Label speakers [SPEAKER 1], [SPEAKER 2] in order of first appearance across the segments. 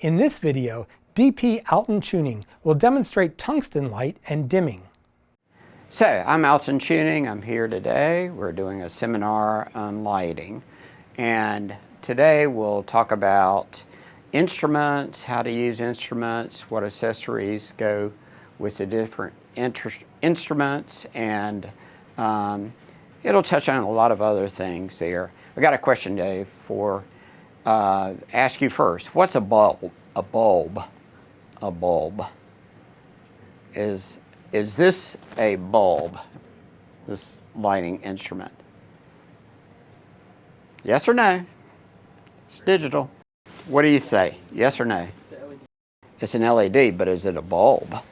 [SPEAKER 1] In this video, DP Alton Chewning will demonstrate tungsten light and dimming.
[SPEAKER 2] So, I'm Alton Chewning. I'm here today. We're doing a seminar on lighting. And today we'll talk about instruments, how to use instruments, what accessories go with the different instruments, and it'll touch on a lot of other things there. I got a question, Dave, for ask you first. What's a bulb? A bulb. A bulb. Is this a bulb? This lighting instrument? Yes or no? It's digital. What do you say? Yes or no?
[SPEAKER 3] It's an LED.
[SPEAKER 2] It's an LED, but is it a bulb?
[SPEAKER 3] Yes.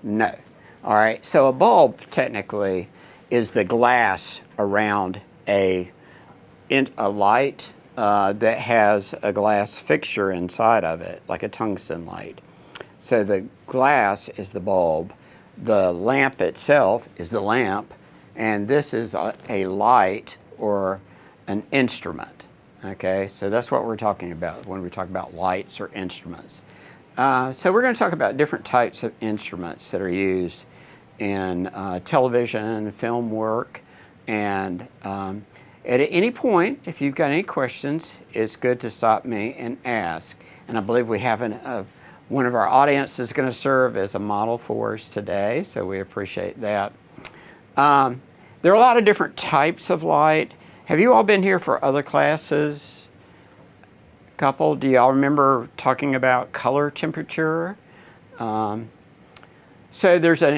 [SPEAKER 2] No. All right. So a bulb technically is the glass around a light that has a glass fixture inside of it, like a tungsten light. So the glass is the bulb, the lamp itself is the lamp, and this is a light or an instrument. Okay, so that's what we're talking about when we talk about lights or instruments. So we're going to talk about different types of instruments that are used in television, film work, and at any point, if you've got any questions, it's good to stop me and ask. And I believe we have one of our audience is going to serve as a model for us today, so we appreciate that. There are a lot of different types of light. Have you all been here for other classes? A couple? Do y'all remember talking about color temperature? So there's an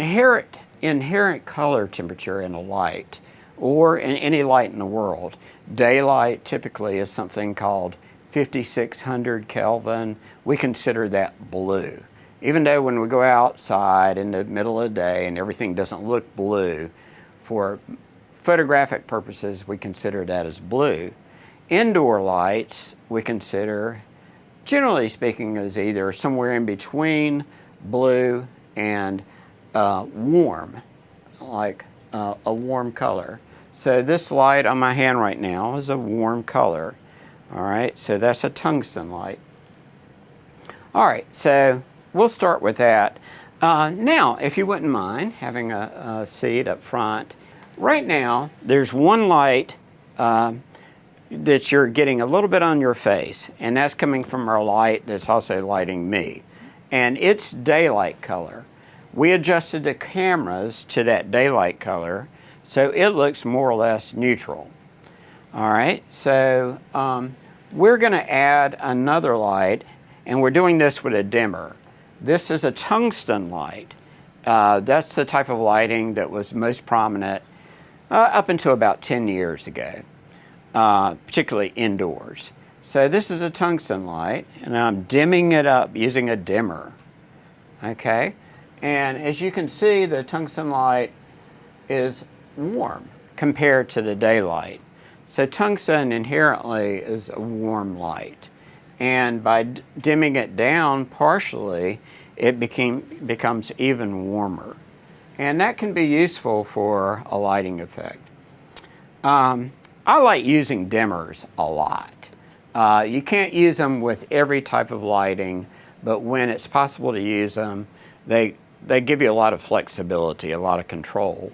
[SPEAKER 2] inherent color temperature in a light, or in any light in the world. Daylight typically is something called 5600 Kelvin. We consider that blue. Even though when we go outside in the middle of the day and everything doesn't look blue, for photographic purposes we consider that as blue. Indoor lights we consider, generally speaking, as either somewhere in between blue and warm, like a warm color. So this light on my hand right now is a warm color. All right, so that's a tungsten light. All right, so we'll start with that. Now, if you wouldn't mind having a seat up front. Right now, there's one light that you're getting a little bit on your face, and that's coming from our light that's also lighting me. And it's daylight color. We adjusted the cameras to that daylight color, so it looks more or less neutral. All right, so we're going to add another light, and we're doing this with a dimmer. This is a tungsten light. That's the type of lighting that was most prominent up until about 10 years ago, particularly indoors. So this is a tungsten light, and I'm dimming it up using a dimmer. Okay, and as you can see, the tungsten light is warm compared to the daylight. So tungsten inherently is a warm light, and by dimming it down partially, it becomes even warmer, and that can be useful for a lighting effect. I like using dimmers a lot. You can't use them with every type of lighting, but when it's possible to use them, they give you a lot of flexibility, a lot of control.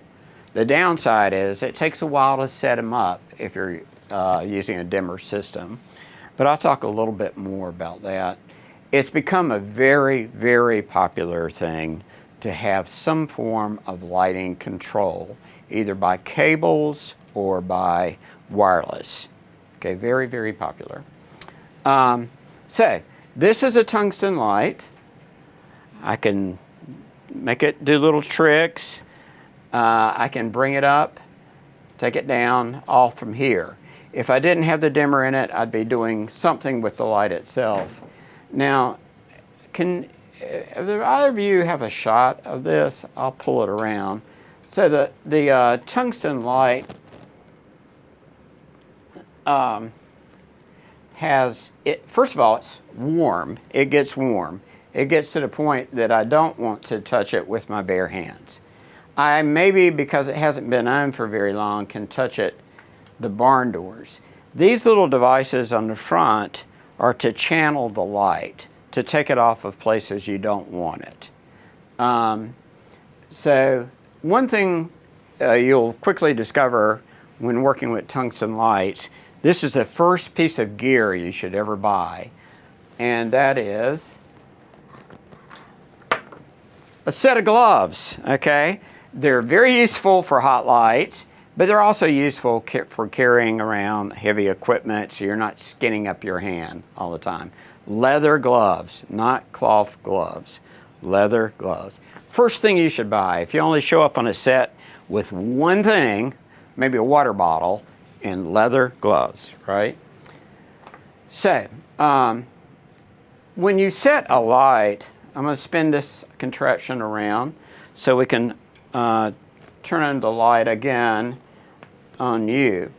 [SPEAKER 2] The downside is it takes a while to set them up if you're using a dimmer system, but I'll talk a little bit more about that. It's become a very, very popular thing to have some form of lighting control, either by cables or by wireless. Okay, very, very popular. So this is a tungsten light. I can make it do little tricks. I can bring it up, take it down, all from here. If I didn't have the dimmer in it, I'd be doing something with the light itself. Now, if either of you have a shot of this, I'll pull it around. So the tungsten light first of all, it's warm. It gets warm. It gets to the point that I don't want to touch it with my bare hands. I maybe, because it hasn't been on for very long, can touch it, the barn doors. These little devices on the front are to channel the light, to take it off of places you don't want it. So one thing you'll quickly discover when working with tungsten lights, this is the first piece of gear you should ever buy, and that is a set of gloves, okay? They're very useful for hot lights, but they're also useful for carrying around heavy equipment so you're not skinning up your hand all the time. Leather gloves, not cloth gloves. Leather gloves. First thing you should buy, if you only show up on a set with one thing, maybe a water bottle, and leather gloves, right? So, when you set a light, I'm going to spin this contraption around so we can turn on the light again on you.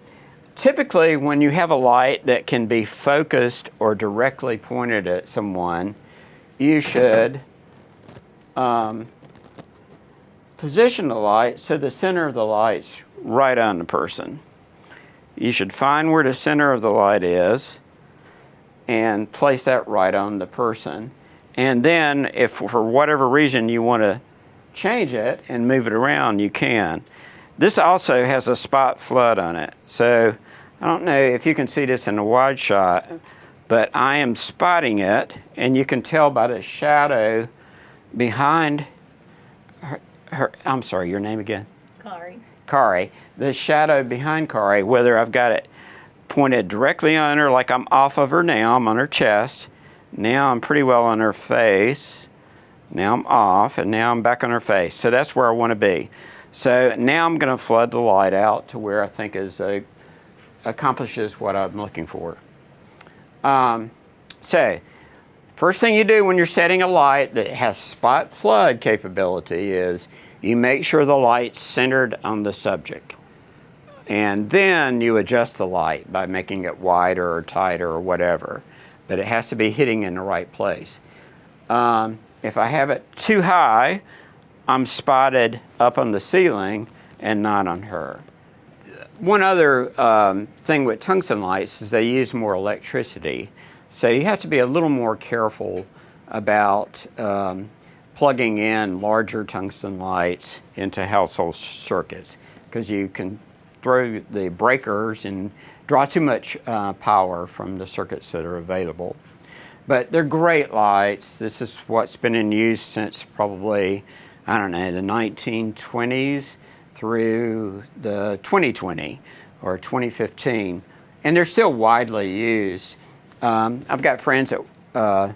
[SPEAKER 2] Typically, when you have a light that can be focused or directly pointed at someone, you should position the light so the center of the light's right on the person. You should find where the center of the light is and place that right on the person. And then if for whatever reason you want to change it and move it around, you can. This also has a spot flood on it. So I don't know if you can see this in the wide shot, but I am spotting it, and you can tell by the shadow behind her, I'm sorry, your name again? Kari. The shadow behind Kari, whether I've got it pointed directly on her, like I'm off of her now, I'm on her chest. Now I'm pretty well on her face. Now I'm off, and now I'm back on her face. So that's where I want to be. So now I'm going to flood the light out to where I think accomplishes what I'm looking for. So first thing you do when you're setting a light that has spot flood capability is you make sure the light's centered on the subject. And then you adjust the light by making it wider or tighter or whatever. But it has to be hitting in the right place. If I have it too high, I'm spotted up on the ceiling and not on her. One other thing with tungsten lights is they use more electricity. So you have to be a little more careful about plugging in larger tungsten lights into household circuits, because you can throw the breakers and draw too much power from the circuits that are available. But they're great lights. This is what's been in use since probably, I don't know, the 1920s through the 2020 or 2015. And they're still widely used. I've got friends a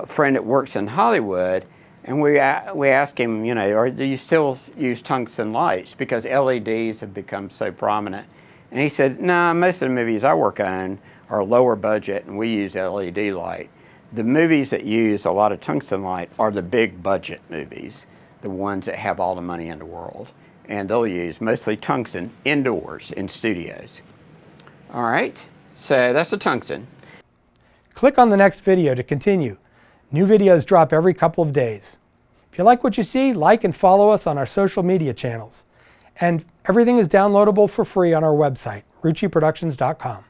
[SPEAKER 2] friend that works in Hollywood, and we ask him, you know, do you still use tungsten lights? Because LEDs have become so prominent. And he said, no, most of the movies I work on are lower budget, and we use LED light. The movies that use a lot of tungsten light are the big budget movies, the ones that have all the money in the world. And they'll use mostly tungsten indoors in studios. All right, so that's the tungsten.
[SPEAKER 1] Click on the next video to continue. New videos drop every couple of days. If you like what you see, like and follow us on our social media channels. And everything is downloadable for free on our website, ruchiproductions.com.